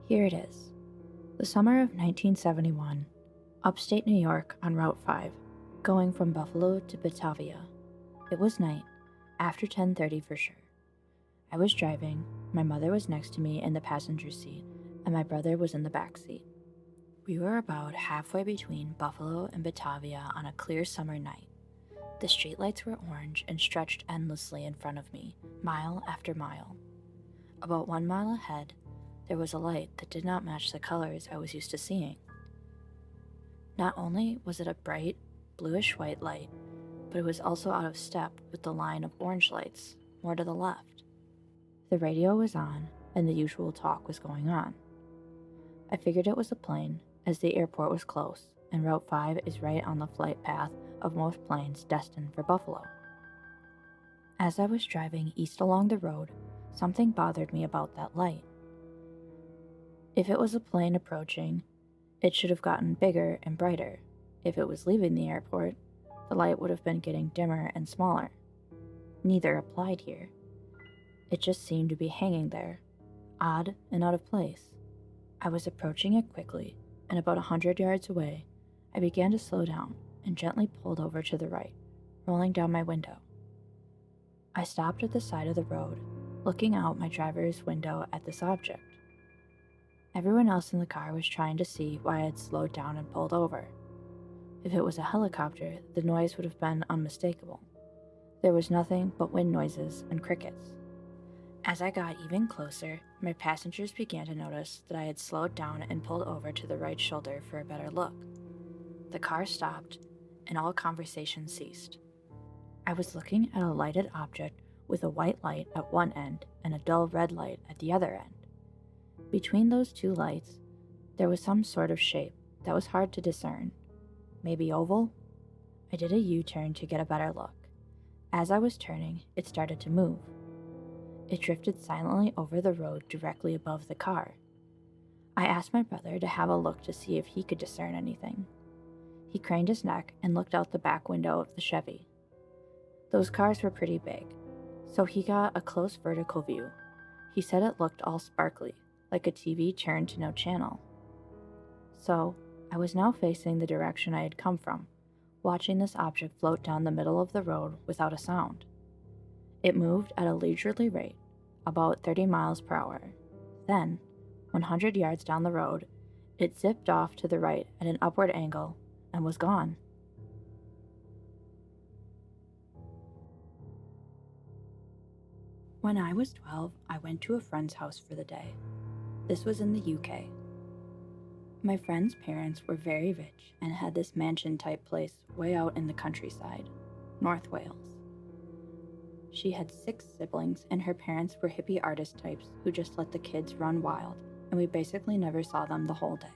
Here it is. The summer of 1971, upstate New York on Route 5, going from Buffalo to Batavia. It was night, after 10:30 for sure. I was driving, my mother was next to me in the passenger seat, and my brother was in the back seat. We were about halfway between Buffalo and Batavia on a clear summer night. The streetlights were orange and stretched endlessly in front of me, mile after mile. About 1 mile ahead, there was a light that did not match the colors I was used to seeing. Not only was it a bright, bluish-white light, but it was also out of step with the line of orange lights, more to the left. The radio was on, and the usual talk was going on. I figured it was a plane, as the airport was close, and Route 5 is right on the flight path of most planes destined for Buffalo. As I was driving east along the road, something bothered me about that light. If it was a plane approaching, it should have gotten bigger and brighter. If it was leaving the airport, the light would have been getting dimmer and smaller. Neither applied here. It just seemed to be hanging there, odd and out of place. I was approaching it quickly, and about 100 yards away, I began to slow down and gently pulled over to the right, rolling down my window. I stopped at the side of the road, looking out my driver's window at this object. Everyone else in the car was trying to see why I had slowed down and pulled over. If it was a helicopter, the noise would have been unmistakable. There was nothing but wind noises and crickets. As I got even closer, my passengers began to notice that I had slowed down and pulled over to the right shoulder for a better look. The car stopped, and all conversation ceased. I was looking at a lighted object with a white light at one end and a dull red light at the other end. Between those two lights, there was some sort of shape that was hard to discern. Maybe oval? I did a U-turn to get a better look. As I was turning, it started to move. It drifted silently over the road directly above the car. I asked my brother to have a look to see if he could discern anything. He craned his neck and looked out the back window of the Chevy. Those cars were pretty big, so he got a close vertical view. He said it looked all sparkly, like a TV turned to no channel. So, I was now facing the direction I had come from, watching this object float down the middle of the road without a sound. It moved at a leisurely rate, about 30 miles per hour. Then, 100 yards down the road, it zipped off to the right at an upward angle and was gone. When I was 12, I went to a friend's house for the day. This was in the UK. My friend's parents were very rich and had this mansion-type place way out in the countryside, North Wales. She had 6 siblings, and her parents were hippie artist types who just let the kids run wild, and we basically never saw them the whole day.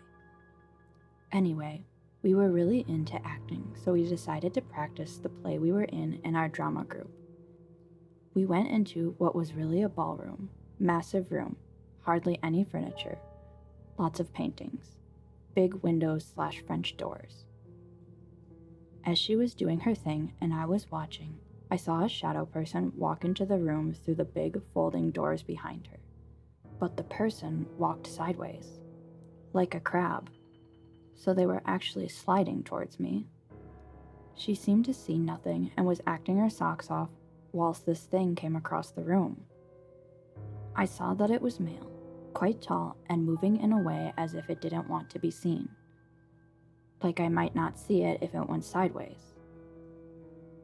Anyway, we were really into acting, so we decided to practice the play we were in our drama group. We went into what was really a ballroom, massive room, hardly any furniture, lots of paintings, big windows/French doors. As she was doing her thing and I was watching, I saw a shadow person walk into the room through the big folding doors behind her. But the person walked sideways, like a crab, so they were actually sliding towards me. She seemed to see nothing and was acting her socks off whilst this thing came across the room. I saw that it was male, quite tall and moving in a way as if it didn't want to be seen. Like I might not see it if it went sideways.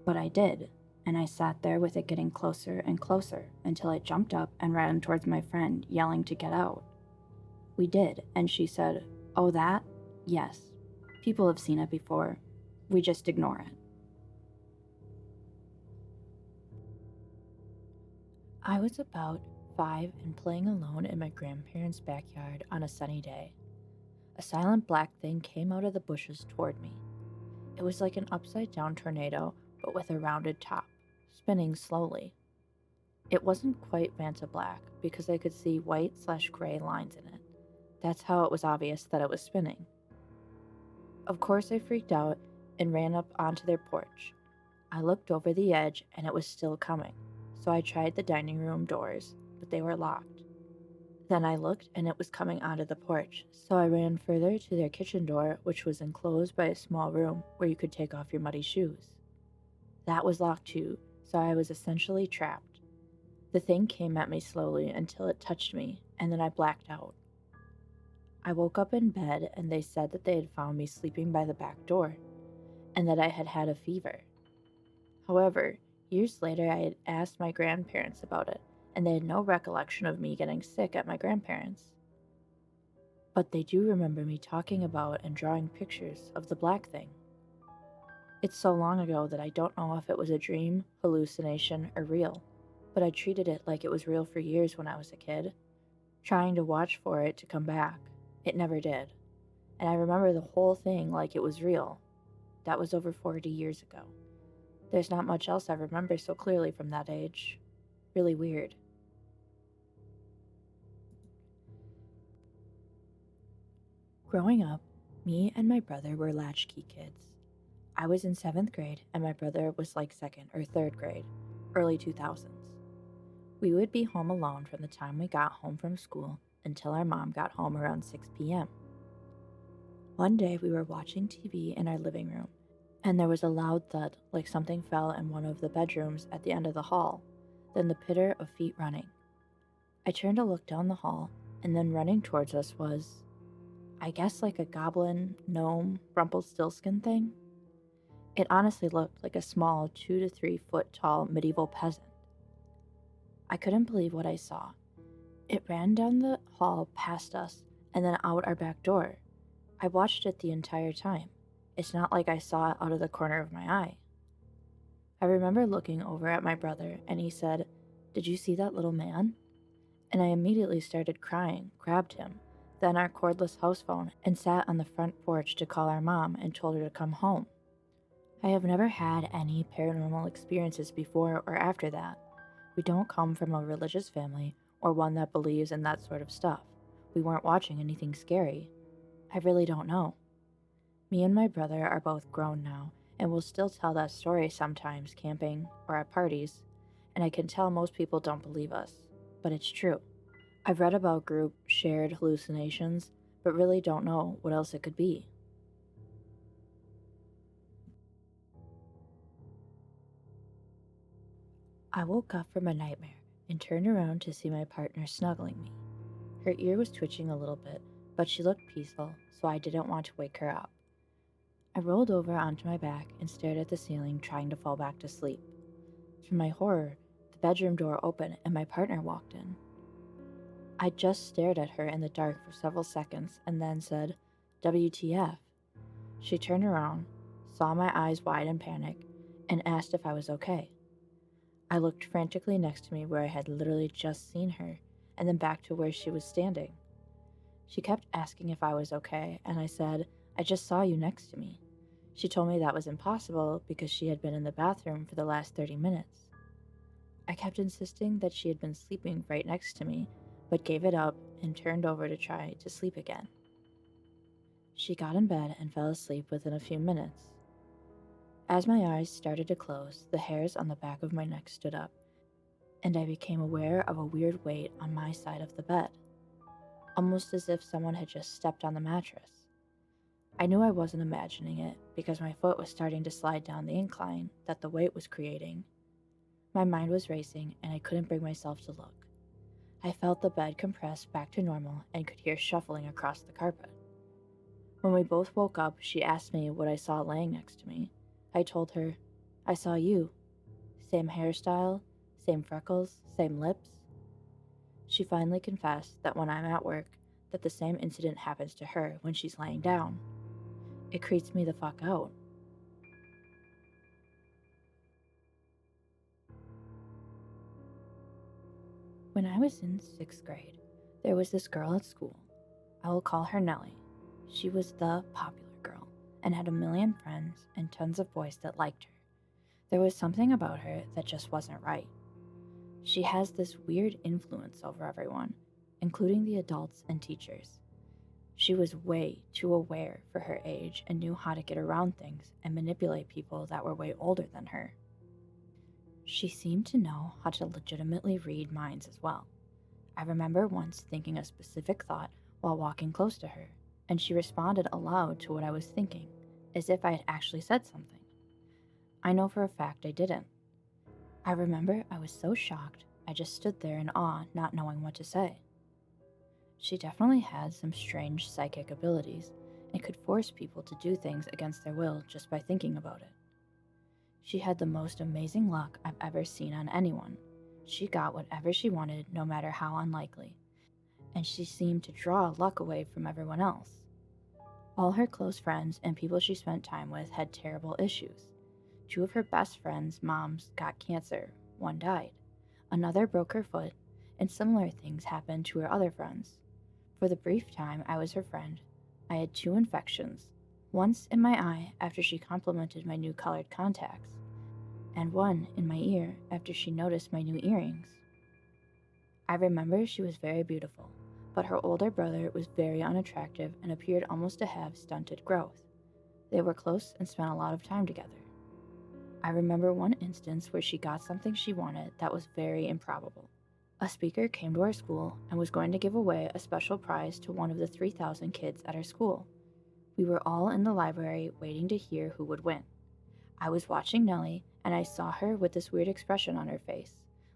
But I did, and I sat there with it getting closer and closer until it jumped up and ran towards my friend, yelling to get out. We did, and she said, "Oh, that? Yes. People have seen it before. We just ignore it." I was about 5 and playing alone in my grandparents' backyard on a sunny day. A silent black thing came out of the bushes toward me. It was like an upside-down tornado, but with a rounded top, spinning slowly. It wasn't quite Vanta black because I could see white/gray lines in it. That's how it was obvious that it was spinning. Of course I freaked out and ran up onto their porch. I looked over the edge and it was still coming, so I tried the dining room doors, but they were locked. Then I looked and it was coming onto the porch, so I ran further to their kitchen door, which was enclosed by a small room where you could take off your muddy shoes. That was locked too, so I was essentially trapped. The thing came at me slowly until it touched me, and then I blacked out. I woke up in bed and they said that they had found me sleeping by the back door, and that I had had a fever. However, years later I had asked my grandparents about it, and they had no recollection of me getting sick at my grandparents'. But they do remember me talking about and drawing pictures of the black thing. It's so long ago that I don't know if it was a dream, hallucination, or real, but I treated it like it was real for years when I was a kid, trying to watch for it to come back. It never did, and I remember the whole thing like it was real. That was over 40 years ago. There's not much else I remember so clearly from that age. Really weird. Growing up, me and my brother were latchkey kids. I was in 7th grade and my brother was like 2nd or 3rd grade, early 2000s. We would be home alone from the time we got home from school until our mom got home around 6 p.m. One day we were watching TV in our living room, and there was a loud thud like something fell in one of the bedrooms at the end of the hall, then the pitter of feet running. I turned to look down the hall, and then running towards us was, I guess, like a goblin, gnome, Rumpelstiltskin thing. It honestly looked like a small 2 to 3 foot tall medieval peasant. I couldn't believe what I saw. It ran down the hall past us and then out our back door. I watched it the entire time. It's not like I saw it out of the corner of my eye. I remember looking over at my brother and he said, "Did you see that little man?" And I immediately started crying, grabbed him, then our cordless house phone, and sat on the front porch to call our mom and told her to come home. I have never had any paranormal experiences before or after that. We don't come from a religious family or one that believes in that sort of stuff. We weren't watching anything scary. I really don't know. Me and my brother are both grown now and will still tell that story sometimes camping or at parties, and I can tell most people don't believe us, but it's true. I've read about group shared hallucinations, but really don't know what else it could be. I woke up from a nightmare and turned around to see my partner snuggling me. Her ear was twitching a little bit, but she looked peaceful, so I didn't want to wake her up. I rolled over onto my back and stared at the ceiling, trying to fall back to sleep. To my horror, the bedroom door opened and my partner walked in. I just stared at her in the dark for several seconds and then said, "WTF?" She turned around, saw my eyes wide in panic, and asked if I was okay. I looked frantically next to me where I had literally just seen her, and then back to where she was standing. She kept asking if I was okay, and I said, "I just saw you next to me." She told me that was impossible because she had been in the bathroom for the last 30 minutes. I kept insisting that she had been sleeping right next to me, but gave it up and turned over to try to sleep again. She got in bed and fell asleep within a few minutes. As my eyes started to close, the hairs on the back of my neck stood up, and I became aware of a weird weight on my side of the bed, almost as if someone had just stepped on the mattress. I knew I wasn't imagining it because my foot was starting to slide down the incline that the weight was creating. My mind was racing and I couldn't bring myself to look. I felt the bed compress back to normal and could hear shuffling across the carpet. When we both woke up, she asked me what I saw laying next to me. I told her, "I saw you. Same hairstyle, same freckles, same lips." She finally confessed that when I'm at work, that the same incident happens to her when she's laying down. It creeps me the fuck out. When I was in 6th grade, there was this girl at school. I will call her Nellie. She was the popular girl and had a million friends and tons of boys that liked her. There was something about her that just wasn't right. She has this weird influence over everyone, including the adults and teachers. She was way too aware for her age and knew how to get around things and manipulate people that were way older than her. She seemed to know how to legitimately read minds as well. I remember once thinking a specific thought while walking close to her, and she responded aloud to what I was thinking, as if I had actually said something. I know for a fact I didn't. I remember I was so shocked, I just stood there in awe, not knowing what to say. She definitely had some strange psychic abilities and could force people to do things against their will just by thinking about it. She had the most amazing luck I've ever seen on anyone. She got whatever she wanted, no matter how unlikely, and she seemed to draw luck away from everyone else. All her close friends and people she spent time with had terrible issues. 2 of her best friends' moms got cancer, 1 died, another broke her foot, and similar things happened to her other friends. For the brief time I was her friend, I had 2 infections, once in my eye after she complimented my new colored contacts, and 1 in my ear after she noticed my new earrings. I remember she was very beautiful, but her older brother was very unattractive and appeared almost to have stunted growth. They were close and spent a lot of time together. I remember one instance where she got something she wanted that was very improbable. A speaker came to our school and was going to give away a special prize to one of the 3,000 kids at our school. We were all in the library waiting to hear who would win. I was watching Nellie, and I saw her with this weird expression on her face,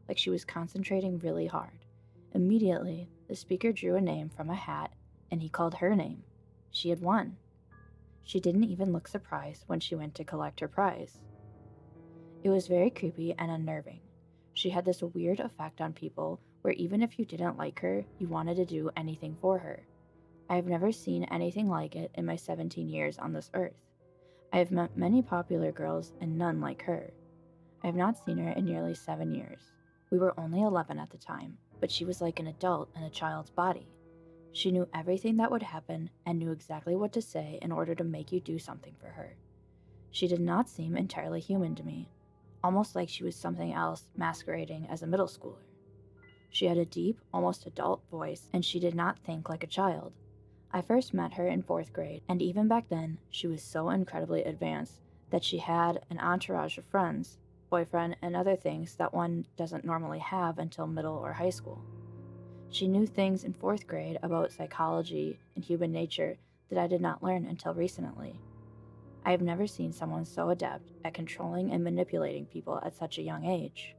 like she was concentrating really hard. Immediately, the speaker drew a name from a hat, and he called her name. She had won. She didn't even look surprised when she went to collect her prize. It was very creepy and unnerving. She had this weird effect on people where even if you didn't like her, you wanted to do anything for her. I have never seen anything like it in my 17 years on this earth. I have met many popular girls and none like her. I have not seen her in nearly 7 years. We were only 11 at the time, but she was like an adult in a child's body. She knew everything that would happen and knew exactly what to say in order to make you do something for her. She did not seem entirely human to me, almost like she was something else masquerading as a middle schooler. She had a deep, almost adult voice, and she did not think like a child. I first met her in 4th grade, and even back then, she was so incredibly advanced that she had an entourage of friends, boyfriend, and other things that one doesn't normally have until middle or high school. She knew things in 4th grade about psychology and human nature that I did not learn until recently. I have never seen someone so adept at controlling and manipulating people at such a young age.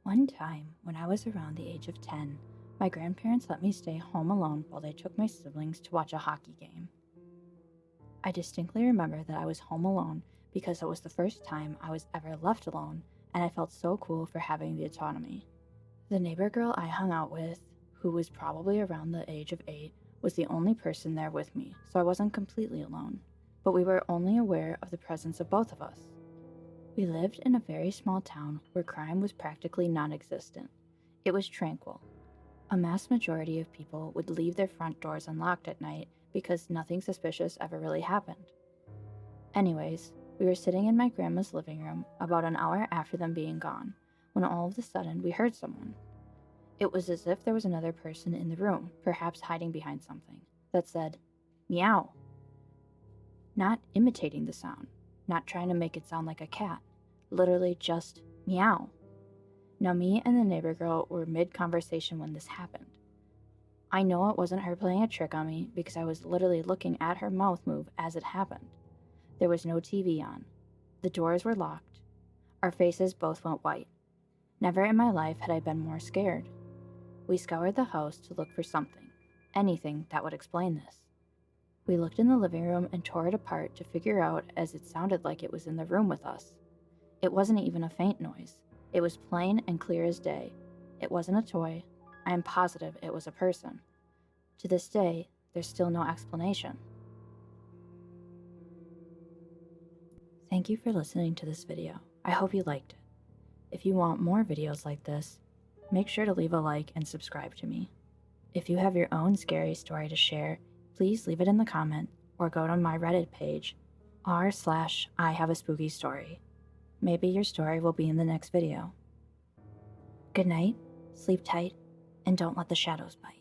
One time, when I was around the age of 10, my grandparents let me stay home alone while they took my siblings to watch a hockey game. I distinctly remember that I was home alone because it was the first time I was ever left alone, and I felt so cool for having the autonomy. The neighbor girl I hung out with, who was probably around the age of 8, was the only person there with me, so I wasn't completely alone, but we were only aware of the presence of both of us. We lived in a very small town where crime was practically non-existent. It was tranquil. A mass majority of people would leave their front doors unlocked at night because nothing suspicious ever really happened. Anyways, we were sitting in my grandma's living room about an hour after them being gone, when all of a sudden we heard someone. It was as if there was another person in the room, perhaps hiding behind something, that said, "Meow." Not imitating the sound, not trying to make it sound like a cat, literally just meow. Now me and the neighbor girl were mid-conversation when this happened. I know it wasn't her playing a trick on me because I was literally looking at her mouth move as it happened. There was no TV on. The doors were locked. Our faces both went white. Never in my life had I been more scared. We scoured the house to look for something, anything that would explain this. We looked in the living room and tore it apart to figure out as it sounded like it was in the room with us. It wasn't even a faint noise. It was plain and clear as day. It wasn't a toy. I am positive it was a person. To this day, there's still no explanation. Thank you for listening to this video. I hope you liked it. If you want more videos like this, make sure to leave a like and subscribe to me. If you have your own scary story to share, please leave it in the comment or go to my Reddit page, r/ihaveaspooky. Maybe your story will be in the next video. Good night, sleep tight, and don't let the shadows bite.